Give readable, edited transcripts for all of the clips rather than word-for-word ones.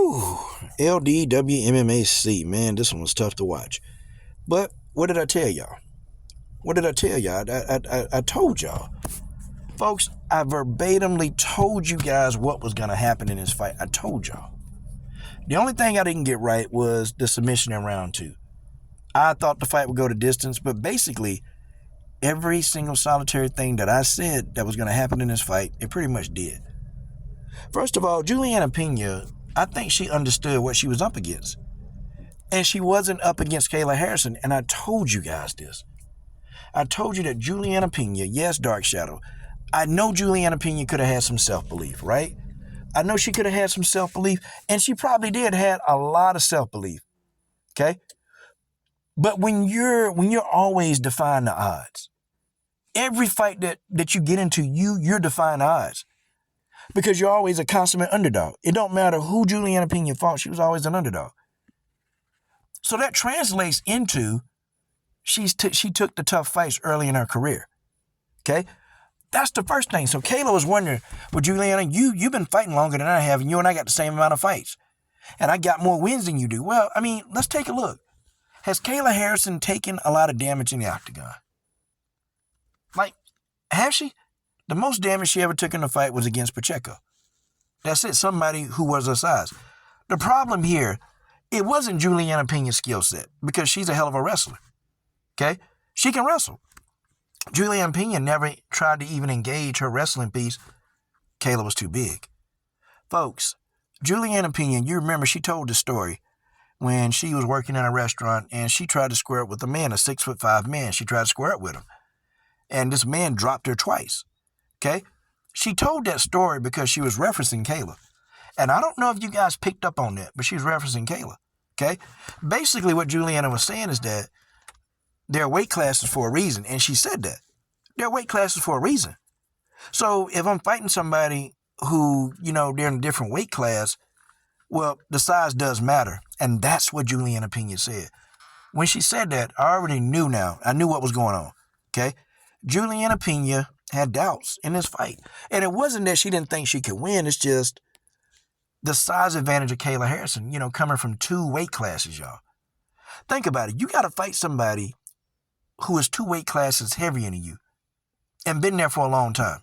Whew. LDWMMAC, man, this one was tough to watch. But what did I tell y'all? I told y'all. Folks, I verbatimly told you guys what was going to happen in this fight. I told y'all. The only thing I didn't get right was the submission in round 2. I thought the fight would go to distance, but basically, every single solitary thing that I said that was going to happen in this fight, it pretty much did. First of all, Juliana Pena, I think she understood what she was up against. And she wasn't up against Kayla Harrison, and I told you guys this. I told you that Juliana Pena, yes, Dark Shadow, I know Juliana Pena could have had some self-belief, right? I know she could have had some self-belief, and she probably did have a lot of self-belief, okay? But when you're always defying the odds, every fight that you get into, you're defying the odds. Because you're always a consummate underdog. It don't matter who Juliana Pena fought, she was always an underdog. So that translates into she took the tough fights early in her career. Okay? That's the first thing. So Kayla was wondering, well, Juliana, you've been fighting longer than I have, and you and I got the same amount of fights. And I got more wins than you do. Well, I mean, let's take a look. Has Kayla Harrison taken a lot of damage in the octagon? Like, has she? The most damage she ever took in a fight was against Pacheco. That's it, somebody who was her size. The problem here, it wasn't Juliana Pena's skill set, because she's a hell of a wrestler. Okay? She can wrestle. Juliana Pena never tried to even engage her wrestling piece. Kayla was too big. Folks, Juliana Pena, you remember she told the story when she was working in a restaurant and she tried to square up with a man, a 6'5" man. She tried to square up with him. And this man dropped her twice. Okay? She told that story because she was referencing Kayla. And I don't know if you guys picked up on that, but she was referencing Kayla. Okay? Basically, what Juliana was saying is that there are weight classes for a reason. And she said that. There are weight classes for a reason. So if I'm fighting somebody who, they're in a different weight class, well, the size does matter. And that's what Juliana Pena said. When she said that, I already knew now. I knew what was going on. Okay? Juliana Pena had doubts in this fight. And it wasn't that she didn't think she could win. It's just the size advantage of Kayla Harrison, coming from 2 weight classes, y'all. Think about it. You got to fight somebody who is 2 weight classes heavier than you and been there for a long time.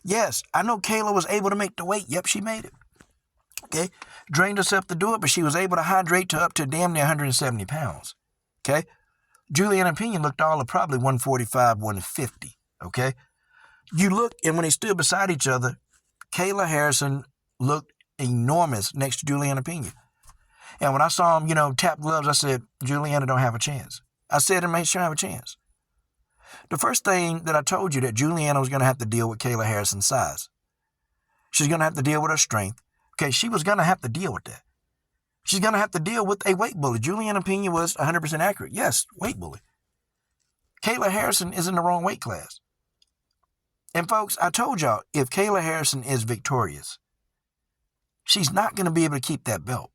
Yes, I know Kayla was able to make the weight. Yep, she made it. Okay? Drained herself to do it, but she was able to hydrate to up to damn near 170 pounds. Okay? Juliana Pena looked all of probably 145, 150. Okay? You look, and when they stood beside each other, Kayla Harrison looked enormous next to Juliana Pena. And when I saw him, tap gloves, I said, Juliana don't have a chance. I said, and made sure I have a chance. The first thing that I told you that Juliana was going to have to deal with Kayla Harrison's size. She's going to have to deal with her strength. Okay, she was going to have to deal with that. She's going to have to deal with a weight bully. Juliana Pena was 100% accurate. Yes, weight bully. Kayla Harrison is in the wrong weight class. And folks, I told y'all, if Kayla Harrison is victorious, she's not going to be able to keep that belt.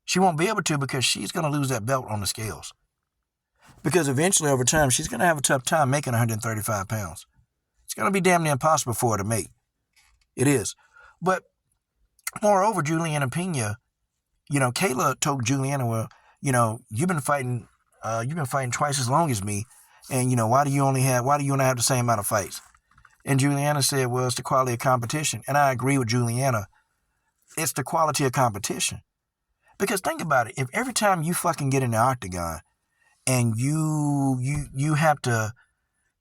She won't be able to because she's going to lose that belt on the scales. Because eventually, over time, she's going to have a tough time making 135 pounds. It's going to be damn near impossible for her to make. It is. But moreover, Juliana Pena, Kayla told Juliana, well, you've been fighting twice as long as me. And, why do you only have the same amount of fights? And Juliana said, well, it's the quality of competition. And I agree with Juliana. It's the quality of competition. Because think about it. If every time you fucking get in the octagon and you have to,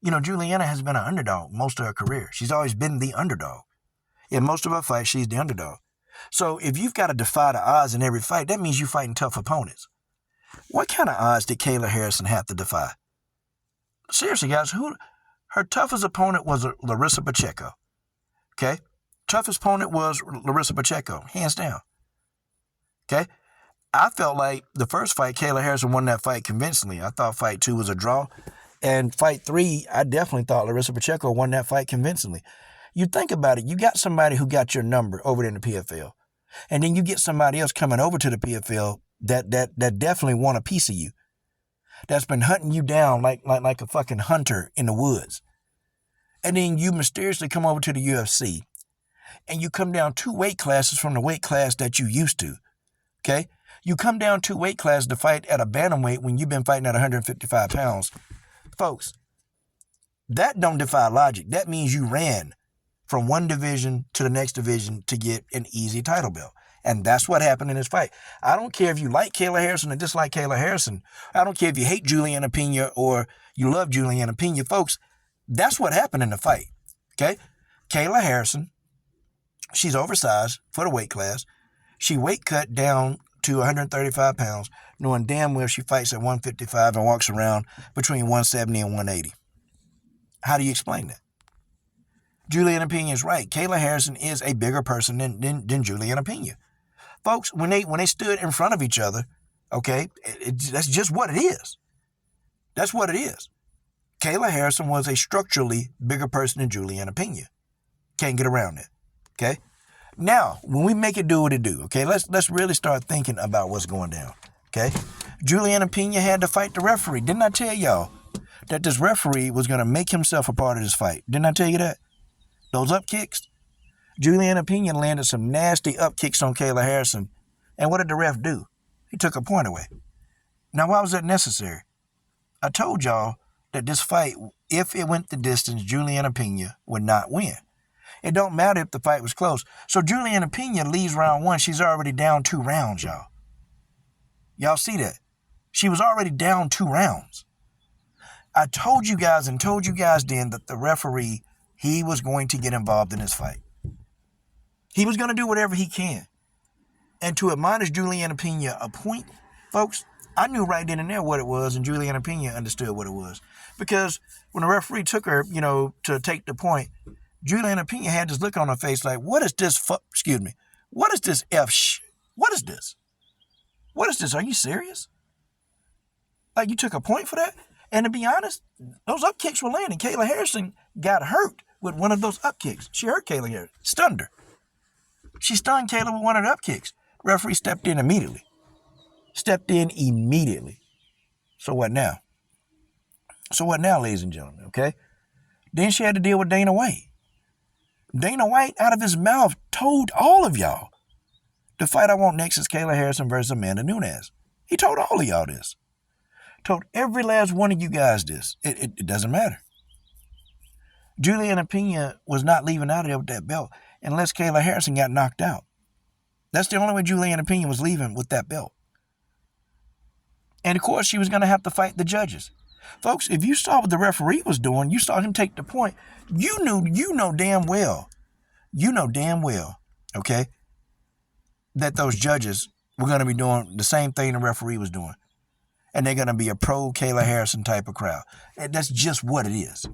Juliana has been an underdog most of her career. She's always been the underdog. In most of her fights, she's the underdog. So if you've got to defy the odds in every fight, that means you're fighting tough opponents. What kind of odds did Kayla Harrison have to defy? Seriously, guys, her toughest opponent was Larissa Pacheco. Okay? Toughest opponent was Larissa Pacheco, hands down. Okay? I felt like the first fight, Kayla Harrison won that fight convincingly. I thought fight 2 was a draw. And fight 3, I definitely thought Larissa Pacheco won that fight convincingly. You think about it, you got somebody who got your number over there in the PFL. And then you get somebody else coming over to the PFL that definitely want a piece of you. That's been hunting you down like a fucking hunter in the woods. And then you mysteriously come over to the UFC. and you come down 2 weight classes from the weight class that you used to, okay? You come down 2 weight classes to fight at a bantamweight when you've been fighting at 155 pounds. Folks, that don't defy logic. That means you ran from one division to the next division to get an easy title belt. And that's what happened in this fight. I don't care if you like Kayla Harrison or dislike Kayla Harrison. I don't care if you hate Juliana Pena or you love Juliana Pena. Folks, that's what happened in the fight, okay? Kayla Harrison, she's oversized for the weight class. She weight cut down to 135 pounds, knowing damn well she fights at 155 and walks around between 170 and 180. How do you explain that? Juliana Pena is right. Kayla Harrison is a bigger person than Juliana Pena. Folks, when they stood in front of each other, okay, that's just what it is. That's what it is. Kayla Harrison was a structurally bigger person than Juliana Pena. Can't get around it, okay? Now, when we make it do what it do, okay, let's really start thinking about what's going down, okay? Juliana Pena had to fight the referee. Didn't I tell y'all that this referee was going to make himself a part of this fight? Didn't I tell you that? Those up kicks? Juliana Pena landed some nasty up kicks on Kayla Harrison. And what did the ref do? He took a point away. Now, why was that necessary? I told y'all that this fight, if it went the distance, Juliana Pena would not win. It don't matter if the fight was close. So Juliana Pena leaves round 1. She's already down 2 rounds, y'all. Y'all see that? She was already down 2 rounds. I told you guys then that the referee, he was going to get involved in this fight. He was going to do whatever he can. And to admonish Juliana Pena a point, folks, I knew right then and there what it was, and Juliana Pena understood what it was. Because when the referee took her, to take the point, Juliana Pena had this look on her face like, what is this what is this what is this? What is this? Are you serious? Like, you took a point for that? And to be honest, those up kicks were landing. Kayla Harrison got hurt with one of those up kicks. She hurt Kayla Harrison, stunned her. She stunned Kayla with one of the up kicks. Referee stepped in immediately. So what now? Ladies and gentlemen, okay? Then she had to deal with Dana White. Dana White, out of his mouth, told all of y'all, the fight I want next is Kayla Harrison versus Amanda Nunes. He told all of y'all this. Told every last one of you guys this. It doesn't matter. Juliana Pena was not leaving out of there with that belt unless Kayla Harrison got knocked out. That's the only way Juliana Pena was leaving with that belt. And of course, she was going to have to fight the judges. Folks, if you saw what the referee was doing, you saw him take the point, you know damn well, okay, that those judges were going to be doing the same thing the referee was doing. And they're going to be a pro Kayla Harrison type of crowd. And that's just what it is.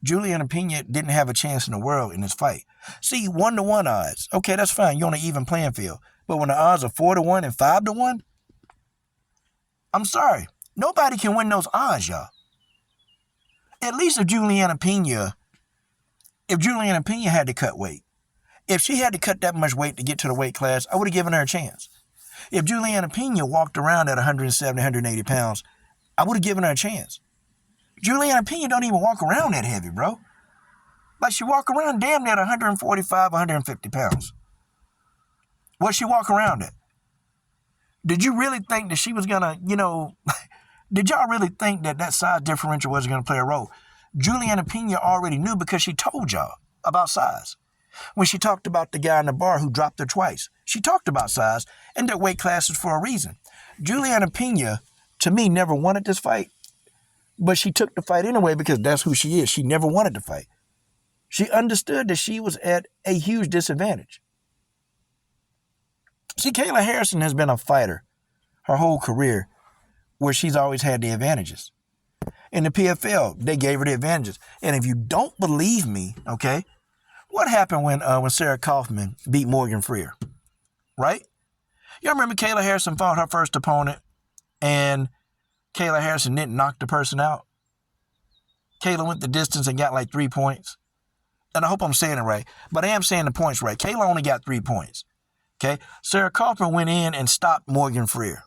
Juliana Pena didn't have a chance in the world in this fight. See, 1-to-1 odds. Okay, that's fine. You're on an even playing field. But when the odds are 4-to-1 and 5-to-1, I'm sorry. Nobody can win those odds, y'all. At least if Juliana Pena had to cut weight, if she had to cut that much weight to get to the weight class, I would have given her a chance. If Juliana Pena walked around at 170, 180 pounds, I would have given her a chance. Juliana Pena don't even walk around that heavy, bro. Like, she walk around damn near 145, 150 pounds. What she walk around at? Did you really think that she was going to, did y'all really think that size differential wasn't going to play a role? Juliana Pena already knew because she told y'all about size. When she talked about the guy in the bar who dropped her twice, she talked about size and their weight classes for a reason. Juliana Pena, to me, never wanted this fight, but she took the fight anyway because that's who she is. She never wanted to fight. She understood that she was at a huge disadvantage. See, Kayla Harrison has been a fighter her whole career where she's always had the advantages. In the PFL, they gave her the advantages. And if you don't believe me, okay, what happened when Sarah Kaufman beat Morgan Freer, right? Y'all remember Kayla Harrison fought her first opponent and Kayla Harrison didn't knock the person out? Kayla went the distance and got like 3 points. And I hope I'm saying it right, but I am saying the points right. Kayla only got 3 points, okay? Sarah Kaufman went in and stopped Morgan Freer.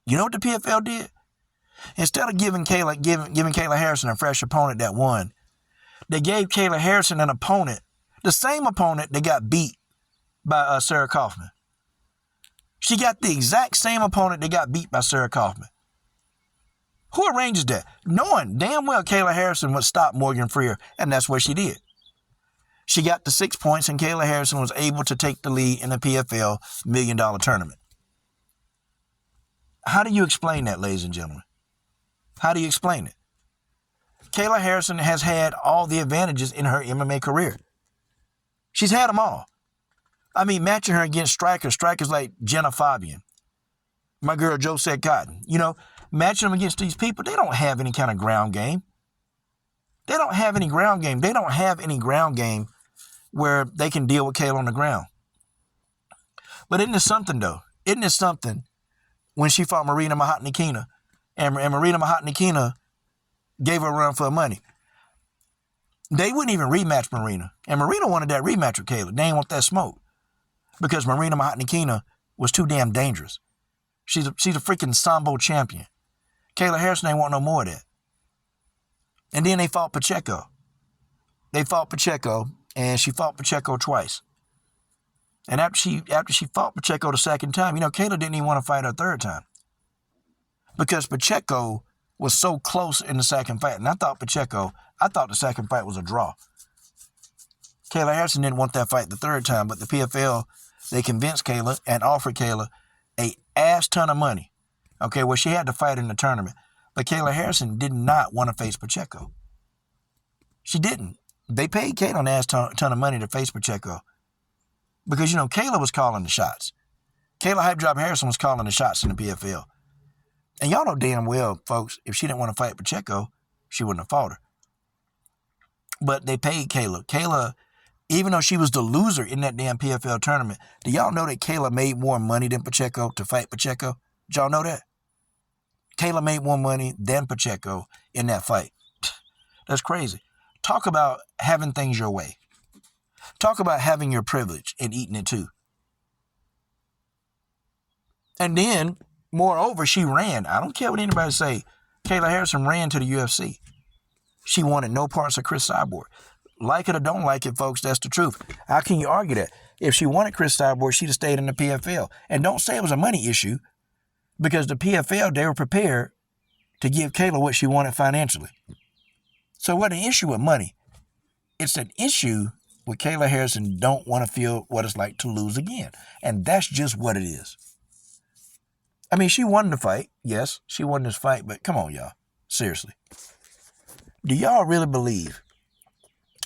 You know what the PFL did? Instead of giving Kayla Harrison a fresh opponent that won, they gave Kayla Harrison an opponent The same opponent that got beat by Sarah Kaufman. She got the exact same opponent that got beat by Sarah Kaufman. Who arranges that? Knowing damn well Kayla Harrison would stop Morgan Freer, and that's what she did. She got the 6 points, and Kayla Harrison was able to take the lead in the PFL $1 million tournament. How do you explain that, ladies and gentlemen? How do you explain it? Kayla Harrison has had all the advantages in her MMA career. She's had them all. I mean, matching her against strikers like Jenna Fabian, my girl Josette Cotton, matching them against these people, they don't have any kind of ground game. They don't have any ground game. They don't have any ground game where they can deal with Kayla on the ground. But isn't it something, though? Isn't it something when she fought Marina Mahatnikina, and Marina Mahatnikina gave her a run for her money? They wouldn't even rematch Marina. And Marina wanted that rematch with Kayla. They didn't want that smoke because Marina Mahatnikina was too damn dangerous. She's a freaking Sambo champion. Kayla Harrison ain't want no more of that. And then they fought Pacheco. And she fought Pacheco twice. And after she fought Pacheco the second time, Kayla didn't even want to fight her third time. Because Pacheco was so close in the second fight. And I thought the second fight was a draw. Kayla Harrison didn't want that fight the third time, but the PFL, they convinced Kayla and offered Kayla a ass ton of money. Okay, well, she had to fight in the tournament. But Kayla Harrison did not want to face Pacheco. She didn't. They paid Kayla an ass ton of money to face Pacheco. Because, Kayla was calling the shots. Kayla Hype Drop Harrison was calling the shots in the PFL. And y'all know damn well, folks, if she didn't want to fight Pacheco, she wouldn't have fought her. But they paid Kayla. Kayla, even though she was the loser in that damn PFL tournament, do y'all know that Kayla made more money than Pacheco to fight Pacheco? Did y'all know that? Kayla made more money than Pacheco in that fight. That's crazy. Talk about having things your way. Talk about having your privilege and eating it too. And then, moreover, she ran. I don't care what anybody say. Kayla Harrison ran to the UFC. She wanted no parts of Chris Cyborg. Like it or don't like it, folks, that's the truth. How can you argue that? If she wanted Chris Cyborg, she'd have stayed in the PFL. And don't say it was a money issue, because the PFL, they were prepared to give Kayla what she wanted financially. So it wasn't an issue with money. It's an issue with Kayla Harrison don't want to feel what it's like to lose again. And that's just what it is. I mean, she won the fight. Yes, she won this fight, but come on, y'all. Seriously. Do y'all really believe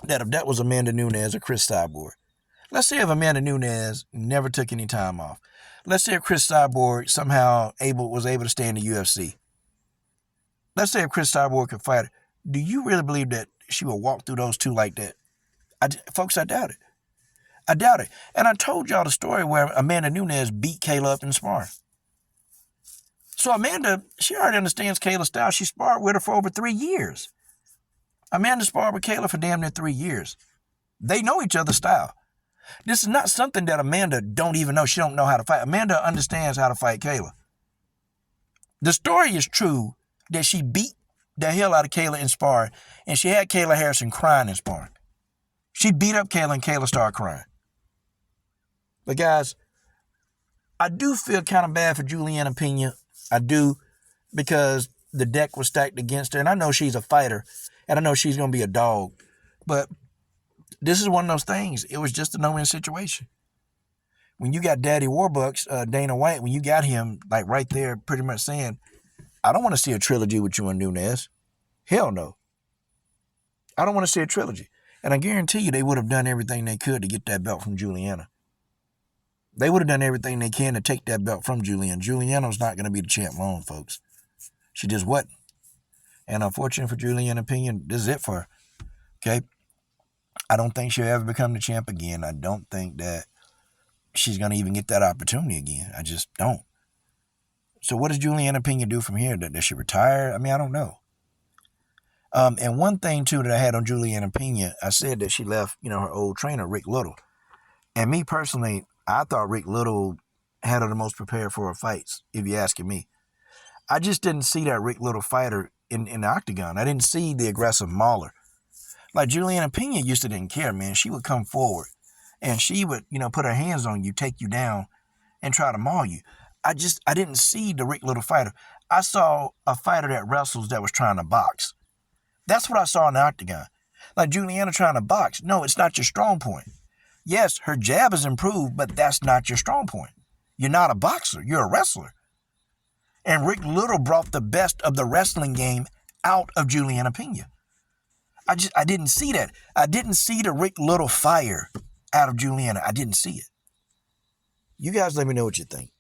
that if that was Amanda Nunes or Chris Cyborg, let's say if Amanda Nunes never took any time off, let's say if Chris Cyborg somehow was able to stay in the UFC, let's say if Chris Cyborg could fight her, do you really believe that she would walk through those two like that? Folks, I doubt it. I doubt it. And I told y'all the story where Amanda Nunes beat Kayla up in sparring. So Amanda, she already understands Kayla's style. She sparred with her for over 3 years. Amanda sparred with Kayla for damn near 3 years. They know each other's style. This is not something that Amanda don't even know. She don't know how to fight. Amanda understands how to fight Kayla. The story is true that she beat the hell out of Kayla in sparring, and she had Kayla Harrison crying in sparring. She beat up Kayla, and Kayla started crying. But guys, I do feel kind of bad for Juliana Pena. I do, because the deck was stacked against her, and I know she's a fighter, and I know she's going to be a dog. But this is one of those things. It was just a no-win situation. When you got Daddy Warbucks, Dana White, when you got him like right there pretty much saying, I don't want to see a trilogy with you and Nunes. Hell no. I don't want to see a trilogy. And I guarantee you they would have done everything they could to get that belt from Juliana. They would have done everything they can to take that belt from Juliana. Juliana's not going to be the champ long, folks. She just wasn't. And unfortunately for Juliana Pena, this is it for her. Okay? I don't think she'll ever become the champ again. I don't think that she's going to even get that opportunity again. I just don't. So what does Juliana Pena do from here? Does she retire? I mean, I don't know. And one thing, too, that I had on Juliana Pena, I said that she left, her old trainer, Rick Little. And me personally, I thought Rick Little had her the most prepared for her fights, if you're asking me. I just didn't see that Rick Little fighter in the octagon. I didn't see the aggressive mauler. Like Juliana Pena used to didn't care, man. She would come forward and she would, put her hands on you, take you down, and try to maul you. I didn't see the Rick Little fighter. I saw a fighter that wrestles that was trying to box. That's what I saw in the octagon. Like Juliana trying to box. No, it's not your strong point. Yes, her jab is improved, but that's not your strong point. You're not a boxer. You're a wrestler. And Rick Little brought the best of the wrestling game out of Juliana Pena. I didn't see that. I didn't see the Rick Little fire out of Juliana. I didn't see it. You guys let me know what you think.